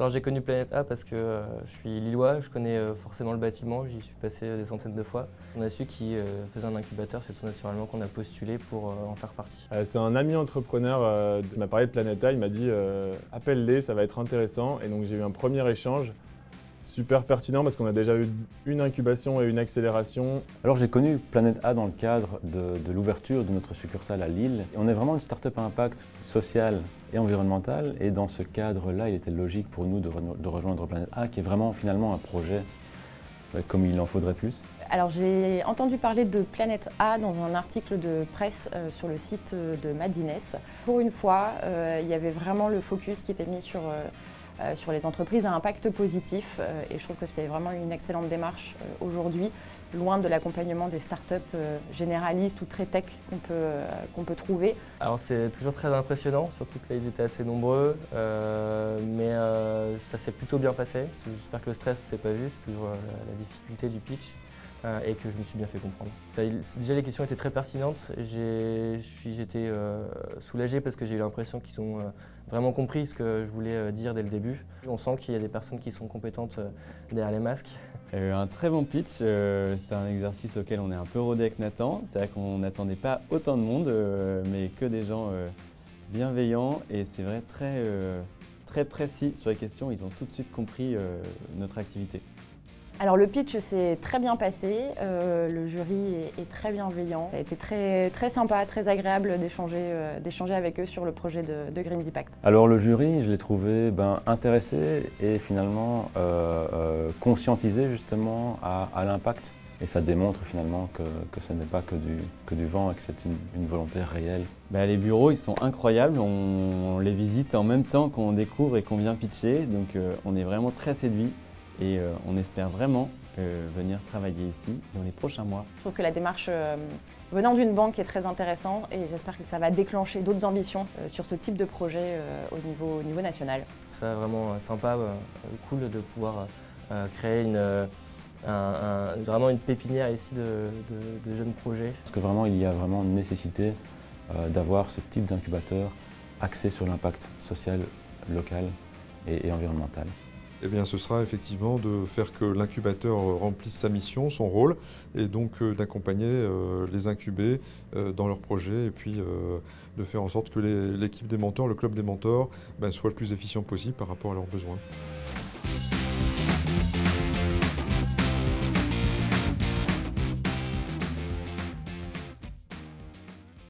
Alors j'ai connu Planète A parce que je suis lillois, je connais forcément le bâtiment, j'y suis passé des centaines de fois. On a su qu'il faisait un incubateur, c'est tout naturellement qu'on a postulé pour en faire partie. C'est un ami entrepreneur qui m'a parlé de Planète A, il m'a dit appelle-les, ça va être intéressant. Et donc j'ai eu un premier échange super pertinent parce qu'on a déjà eu une incubation et une accélération. Alors j'ai connu Planète A dans le cadre de l'ouverture de notre succursale à Lille. On est vraiment une start-up à impact social et environnemental et dans ce cadre-là, il était logique pour nous de rejoindre Planète A qui est vraiment finalement un projet comme il en faudrait plus. Alors j'ai entendu parler de Planète A dans un article de presse sur le site de Madines. Pour une fois, il y avait vraiment le focus qui était mis sur les entreprises à impact positif et je trouve que c'est vraiment une excellente démarche aujourd'hui, loin de l'accompagnement des startups généralistes ou très tech qu'on peut trouver. Alors c'est toujours très impressionnant, surtout que là ils étaient assez nombreux, mais ça s'est plutôt bien passé. J'espère que le stress s'est pas vu, c'est toujours la difficulté du pitch. Et que je me suis bien fait comprendre. Déjà les questions étaient très pertinentes, j'étais soulagé parce que j'ai eu l'impression qu'ils ont vraiment compris ce que je voulais dire dès le début. On sent qu'il y a des personnes qui sont compétentes derrière les masques. Un très bon pitch, c'est un exercice auquel on est un peu rodé avec Nathan. C'est vrai qu'on n'attendait pas autant de monde, mais que des gens bienveillants et c'est vrai très précis sur les questions. Ils ont tout de suite compris notre activité. Alors le pitch s'est très bien passé, le jury est très bienveillant. Ça a été très sympa, très agréable d'échanger avec eux sur le projet de Green Impact. Alors le jury, je l'ai trouvé intéressé et finalement conscientisé justement à l'impact. Et ça démontre finalement que ce n'est pas que du vent et que c'est une volonté réelle. Les bureaux, ils sont incroyables, on les visite en même temps qu'on découvre et qu'on vient pitcher, donc on est vraiment très séduits. Et on espère vraiment venir travailler ici dans les prochains mois. Je trouve que la démarche venant d'une banque est très intéressante et j'espère que ça va déclencher d'autres ambitions sur ce type de projet au niveau national. Je trouve ça vraiment sympa, cool de pouvoir créer vraiment une pépinière ici de jeunes projets. Parce que vraiment, il y a vraiment une nécessité d'avoir ce type d'incubateur axé sur l'impact social, local et environnemental. Eh bien, ce sera effectivement de faire que l'incubateur remplisse sa mission, son rôle, et donc d'accompagner les incubés dans leurs projets et puis de faire en sorte que l'équipe des mentors, le club des mentors, soit le plus efficient possible par rapport à leurs besoins.